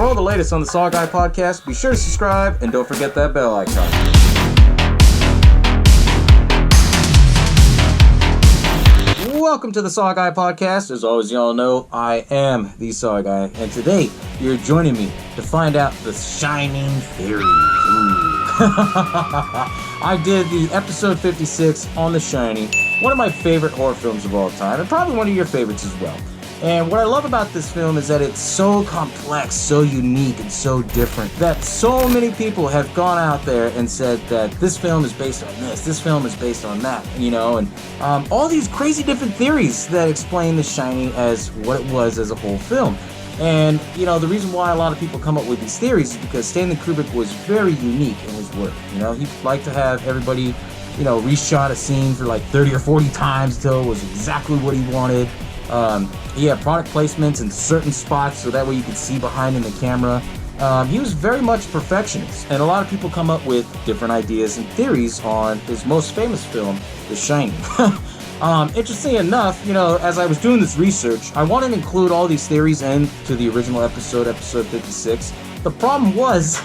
all the latest on the Saw Guy podcast, be sure to subscribe and don't forget that bell icon. Welcome to the Saw Guy podcast. As always, y'all know, I am the Saw Guy, and today you're joining me to find out the Shining theories. I did the episode 56 on The Shining, one of my favorite horror films of all time, and probably one of your favorites as well. And what I love about this film is that it's so complex, so unique, and so different that so many people have gone out there and said that this film is based on this film is based on that, you know, and all these crazy different theories that explain The Shining as what it was as a whole film. And, you know, the reason why a lot of people come up with these theories is because Stanley Kubrick was very unique in his work. You know, he liked to have everybody, you know, reshot a scene for like 30 or 40 times until it was exactly what he wanted. He had product placements in certain spots so that way you could see behind in the camera. He was very much perfectionist, and a lot of people come up with different ideas and theories on his most famous film, The Shining. Interesting enough, you know, as I was doing this research, I wanted to include all these theories into the original episode 56. The problem was,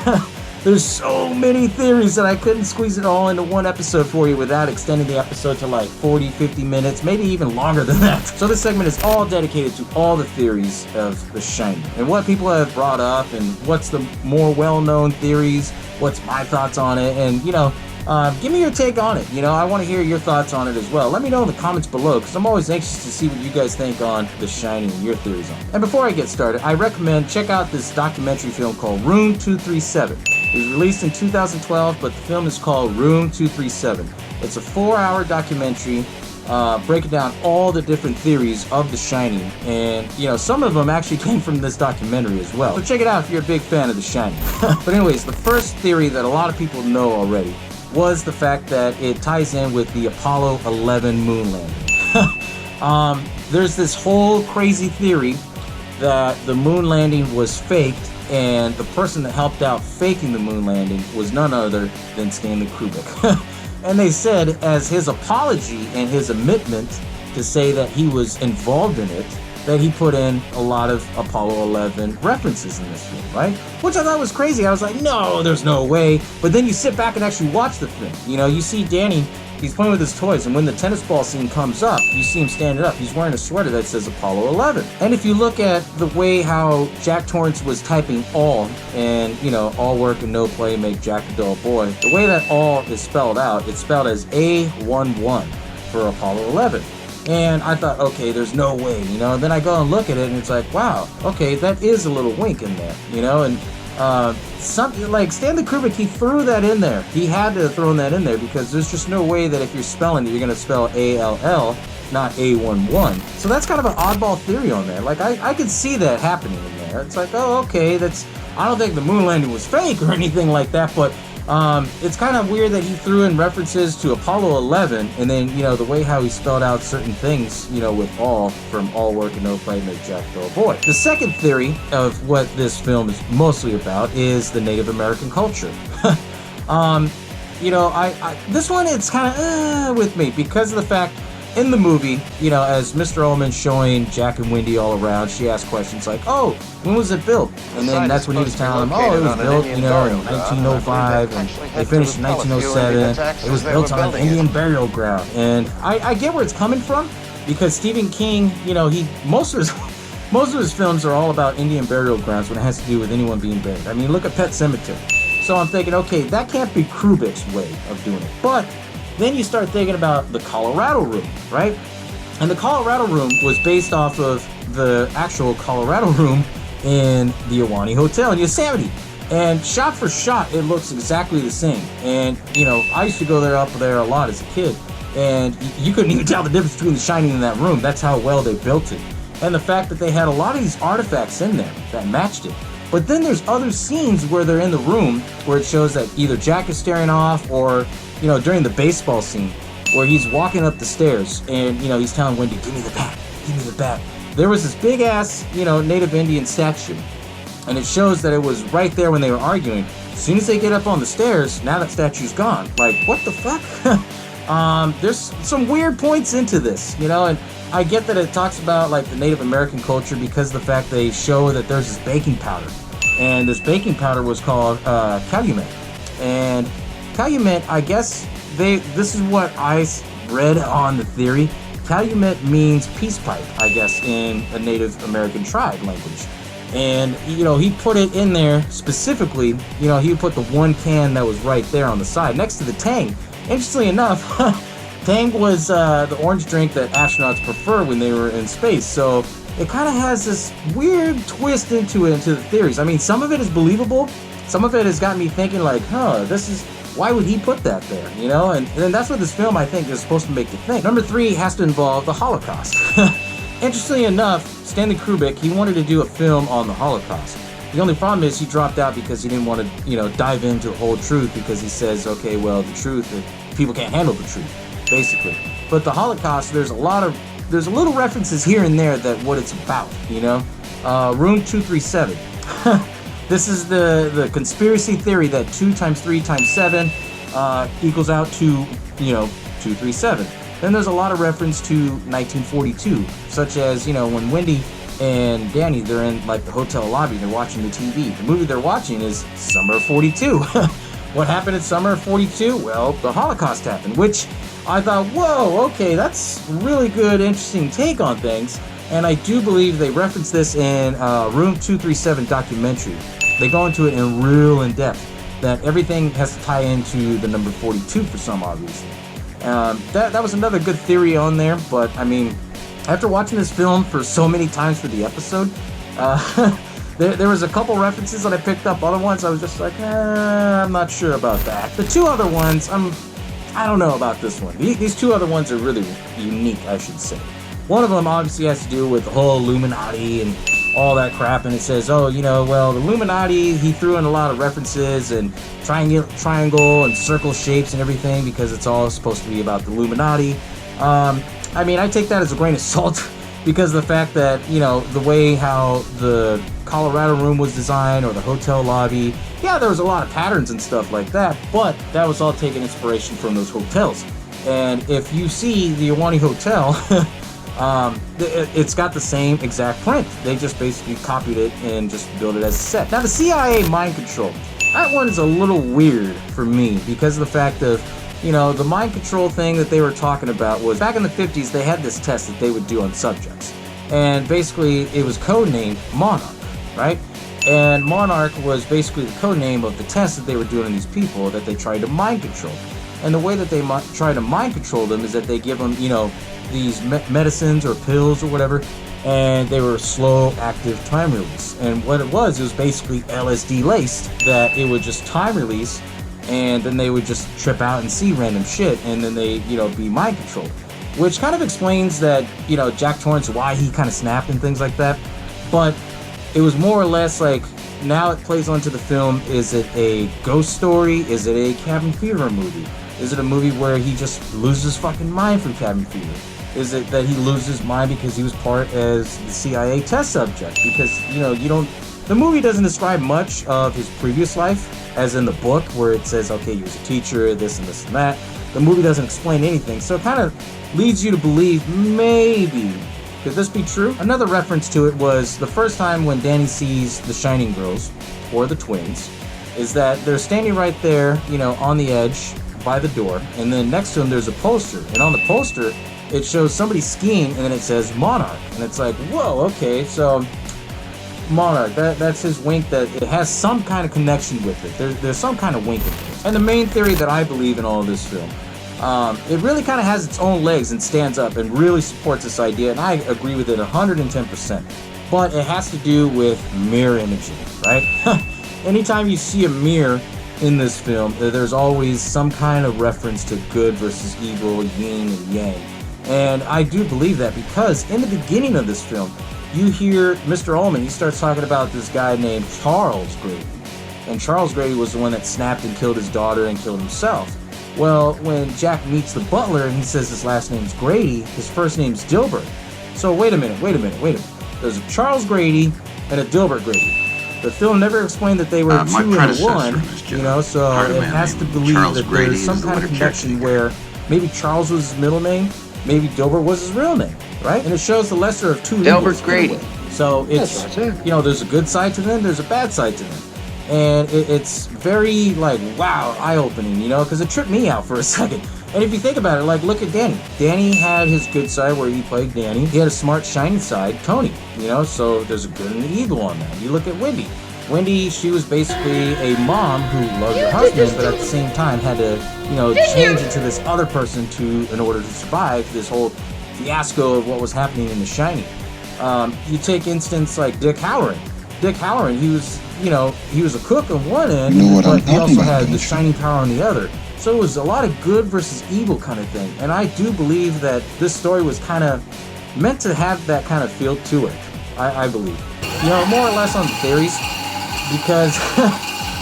there's so many theories that I couldn't squeeze it all into one episode for you without extending the episode to like 40, 50 minutes, maybe even longer than that. So this segment is all dedicated to all the theories of The Shining and what people have brought up and what's the more well-known theories, what's my thoughts on it, and, you know, give me your take on it. You know, I want to hear your thoughts on it as well. Let me know in the comments below, because I'm always anxious to see what you guys think on The Shining and your theories on it. And before I get started, I recommend check out this documentary film called Room 237. It was released in 2012, but the film is called Room 237. It's a 4-hour documentary breaking down all the different theories of The Shining, and, you know, some of them actually came from this documentary as well. So check it out if you're a big fan of The Shining. But anyways, the first theory that a lot of people know already was the fact that it ties in with the Apollo 11 moon landing. There's this whole crazy theory that the moon landing was faked, and the person that helped out faking the moon landing was none other than Stanley Kubrick. And they said, as his apology and his admittment to say that he was involved in it, that he put in a lot of Apollo 11 references in this film, right? Which I thought was crazy. I was like, no, there's no way. But then you sit back and actually watch the film. You know, you see Danny, he's playing with his toys, and when the tennis ball scene comes up, you see him standing up. He's wearing a sweater that says Apollo 11. And if you look at the way how Jack Torrance was typing all, and, you know, all work and no play make Jack a dull boy, the way that all is spelled out, it's spelled as A11 for Apollo 11. And I thought, okay, there's no way, you know. And then I go and look at it, and it's like, wow, okay, that is a little wink in there, you know. And something like Stanley Kubrick, he threw that in there. He had to have thrown that in there because there's just no way that if you're spelling it, you're going to spell A-L-L, not A-1-1. So that's kind of an oddball theory on there. Like, I could see that happening in there. It's like, oh, okay, I don't think the moon landing was fake or anything like that, but it's kind of weird that he threw in references to Apollo 11, and then, you know, the way how he spelled out certain things, you know, with all, from all work and no play make Jack a dull boy. The second theory of what this film is mostly about is the Native American culture. You know, this one, it's kind of with me because of the fact, in the movie, you know, as Mr. Ullman's showing Jack and Wendy all around, she asks questions like, oh, when was it built? And then that's when he was telling them, oh, it was built, you know, in 1905, and they finished in 1907. It was built on an Indian burial ground. And I get where it's coming from, because Stephen King, you know, most of his films are all about Indian burial grounds when it has to do with anyone being buried. I mean, look at Pet Sematary. So I'm thinking, okay, that can't be Kubrick's way of doing it. But then you start thinking about the Colorado Room, right? And the Colorado Room was based off of the actual Colorado Room in the Ahwahnee Hotel in Yosemite. And shot for shot, it looks exactly the same. And, you know, I used to go up there a lot as a kid, and you couldn't even tell the difference between The Shining and that room. That's how well they built it. And the fact that they had a lot of these artifacts in there that matched it. But then there's other scenes where they're in the room where it shows that either Jack is staring off, or, you know, during the baseball scene where he's walking up the stairs and, you know, he's telling Wendy, give me the bat, give me the bat. There was this big ass, you know, Native Indian statue, and it shows that it was right there when they were arguing. As soon as they get up on the stairs, now that statue's gone. Like, what the fuck? There's some weird points into this, you know, and I get that it talks about like the Native American culture because of the fact they show that there's this baking powder. and this baking powder was called Calumet. And Calumet, I guess this is what I read on the theory. Calumet means peace pipe, I guess, in a Native American tribe language. And, you know, he put it in there specifically, you know, he put the one can that was right there on the side next to the Tang. Interestingly enough, Tang was the orange drink that astronauts prefer when they were in space. So it kind of has this weird twist into the theories. I mean, some of it is believable. Some of it has got me thinking like, why would he put that there, you know? And then that's what this film, I think, is supposed to make you think. Number 3 has to involve the Holocaust. Interestingly enough, Stanley Kubrick, he wanted to do a film on the Holocaust. The only problem is he dropped out because he didn't want to, you know, dive into the whole truth, because he says, okay, well, the truth, people can't handle the truth, basically. But the Holocaust, there's a little references here and there that what it's about, you know? Room 237. This is the conspiracy theory that 2 times 3 times 7 equals out to, you know, 237. Then there's a lot of reference to 1942, such as, you know, when Wendy and Danny, they're in like the hotel lobby, they're watching the TV. The movie they're watching is Summer of 42. What happened in Summer of 42? Well, the Holocaust happened, which I thought, whoa, okay, that's really good, interesting take on things. And I do believe they reference this in Room 237 documentary. They go into it in depth, that everything has to tie into the number 42 for some odd reason. That was another good theory on there, but I mean, after watching this film for so many times for the episode, there was a couple references that I picked up. Other ones I was just like, I'm not sure about that. The 2 other ones, I don't know about this one. These 2 other ones are really unique, I should say. One of them obviously has to do with the whole Illuminati and all that crap, and it says, oh, you know, well, the Illuminati, he threw in a lot of references and triangle and circle shapes and everything, because it's all supposed to be about the Illuminati. I mean, I take that as a grain of salt because of the fact that, you know, the way how the Colorado room was designed or the hotel lobby, yeah, there was a lot of patterns and stuff like that, but that was all taking inspiration from those hotels. And if you see the Ahwahnee Hotel, it's got the same exact print. They just basically copied it and just built it as a set. Now, the CIA mind control, that one is a little weird for me because of the fact of, you know, the mind control thing that they were talking about was back in the 50s, they had this test that they would do on subjects. And basically, it was codenamed Monarch, right? And Monarch was basically the code name of the test that they were doing on these people that they tried to mind control. And the way that they try to mind control them is that they give them, you know, these medicines or pills or whatever, and they were slow active time release. And what it was basically LSD laced, that it would just time release, and then they would just trip out and see random shit, and then they, you know, be mind controlled. Which kind of explains that, you know, Jack Torrance, why he kind of snapped and things like that. But it was more or less like, now it plays onto the film, is it a ghost story? Is it a cabin fever movie? Is it a movie where he just loses his fucking mind from cabin fever? Is it that he loses his mind because he was part as the CIA test subject? Because, you know, the movie doesn't describe much of his previous life, as in the book, where it says, okay, he was a teacher, this and this and that. The movie doesn't explain anything, so it kind of leads you to believe, maybe, could this be true? Another reference to it was the first time when Danny sees the Shining Girls, or the twins, is that they're standing right there, you know, on the edge, by the door, and then next to them there's a poster, and on the poster, it shows somebody skiing, and then it says Monarch, and it's like, whoa, okay, so Monarch, that's his wink, that it has some kind of connection with it. There's some kind of wink in it. And the main theory that I believe in all of this film, it really kind of has its own legs and stands up and really supports this idea, and I agree with it 110%. But it has to do with mirror imaging, right? Anytime you see a mirror in this film, there's always some kind of reference to good versus evil, yin and yang. And I do believe that because in the beginning of this film, you hear Mr. Ullman, he starts talking about this guy named Charles Grady. And Charles Grady was the one that snapped and killed his daughter and killed himself. Well, when Jack meets the butler and he says his last name's Grady, his first name's Dilbert. So wait a minute. There's a Charles Grady and a Dilbert Grady. The film never explained that they were two and one, you know, so it has to believe that there's some kind of connection where maybe Charles was his middle name, maybe Dilbert was his real name, right? And it shows the lesser of two evils. Dilbert Grady. So it's, That's right, you know, there's a good side to them, there's a bad side to them. And it's very, like, wow, eye-opening, you know, because it tripped me out for a second. And if you think about it, like, look at Danny. Danny had his good side where he played Danny. He had a smart, shiny side, Tony, you know, so there's a good and the evil on that. You look at Wendy. Wendy, she was basically a mom who loved her husband, but at the same time had to, you know, change into this other person in order to survive this whole fiasco of what was happening in The Shining. You take instance like Dick Halloran. Dick Halloran, he was, you know, he was a cook on one end, but he also had the shining power on the other. So it was a lot of good versus evil kind of thing. And I do believe that this story was kind of meant to have that kind of feel to it. I believe. You know, more or less on the theories. Because,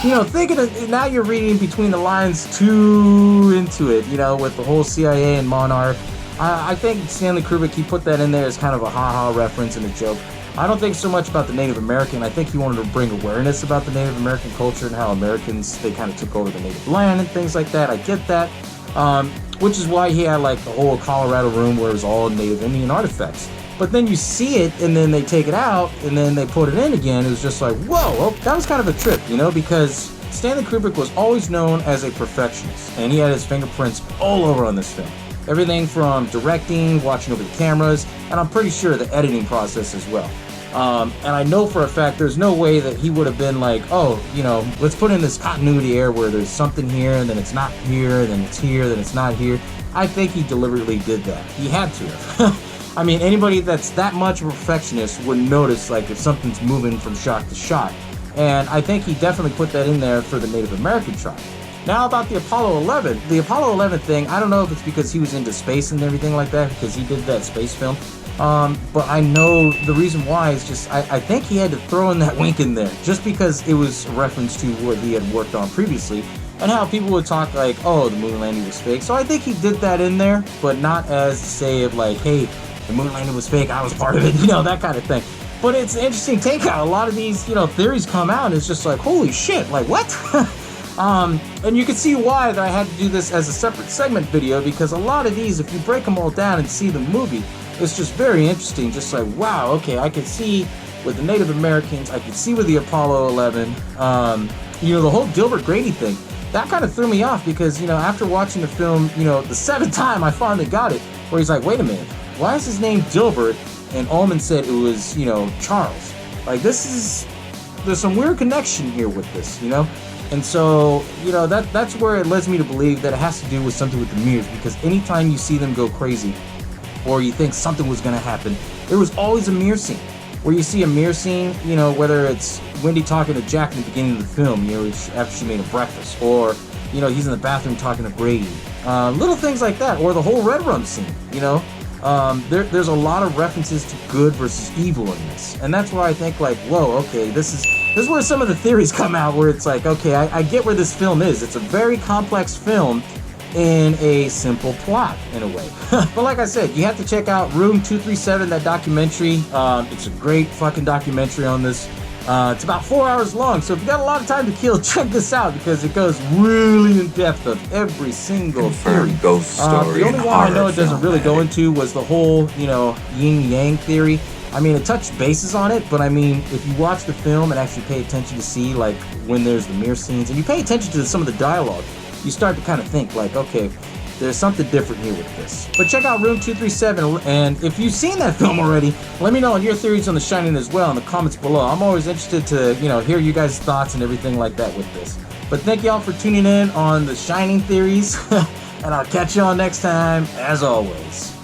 you know, thinking of, now you're reading between the lines too into it, you know, with the whole CIA and Monarch. I think Stanley Kubrick, he put that in there as kind of a ha-ha reference and a joke. I don't think so much about the Native American. I think he wanted to bring awareness about the Native American culture and how Americans, they kind of took over the native land and things like that. I get that. Which is why he had like the whole Colorado room where it was all Native Indian artifacts. But then you see it, and then they take it out, and then they put it in again. It was just like, whoa, well, that was kind of a trip, you know, because Stanley Kubrick was always known as a perfectionist, and he had his fingerprints all over on this film. Everything from directing, watching over the cameras, and I'm pretty sure the editing process as well. And I know for a fact there's no way that he would have been like, oh, you know, let's put in this continuity error where there's something here, and then it's not here, then it's here, then it's not here. I think he deliberately did that. He had to have. I mean, anybody that's that much of a perfectionist would notice, like, if something's moving from shot to shot. And I think he definitely put that in there for the Native American tribe. Now about the Apollo 11. The Apollo 11 thing, I don't know if it's because he was into space and everything like that, because he did that space film. But I know the reason why is just, I think he had to throw in that wink in there, just because it was a reference to what he had worked on previously. And how people would talk like, oh, the moon landing was fake. So I think he did that in there, but not as to say of like, hey, the moon landing was fake, I was part of it, you know, that kind of thing. But it's an interesting take out. A lot of these, you know, theories come out and it's just like, holy shit, like what? And you can see why that I had to do this as a separate segment video, because a lot of these, if you break them all down and see the movie, it's just very interesting. Just like, wow, okay, I could see with the Native Americans, I could see with the Apollo 11, you know, the whole Dilbert Grady thing. That kind of threw me off because, you know, after watching the film, you know, the seventh time I finally got it, where he's like, wait a minute, why is his name Dilbert? And Ullman said it was, you know, Charles. Like, there's some weird connection here with this, you know? And so, you know, that's where it leads me to believe that it has to do with something with the mirrors, because anytime you see them go crazy, or you think something was going to happen, there was always a mirror scene. Where you see a mirror scene, you know, whether it's Wendy talking to Jack in the beginning of the film, you know, after she made a breakfast, or, you know, he's in the bathroom talking to Brady. Little things like that, or the whole Red Rum scene, you know. There's a lot of references to good versus evil in this. And that's why I think, like, whoa, okay, this is where some of the theories come out, where it's like, okay, I get where this film is. It's a very complex film in a simple plot, in a way. But like I said, you have to check out Room 237, that documentary. It's a great fucking documentary on this. It's about 4 hours long, so if you got a lot of time to kill, check this out, because it goes really in depth of every single theory. Ghost story. The only one I know it doesn't really go into was the whole, you know, yin-yang theory. I mean, it touched bases on it, but I mean, if you watch the film and actually pay attention to see, like, when there's the mirror scenes, and you pay attention to some of the dialogue, you start to kind of think, like, okay, there's something different here with this. But check out Room 237, and if you've seen that film already, let me know your theories on The Shining as well in the comments below. I'm always interested to, you know, hear you guys' thoughts and everything like that with this. But thank y'all for tuning in on The Shining theories, and I'll catch y'all next time, as always.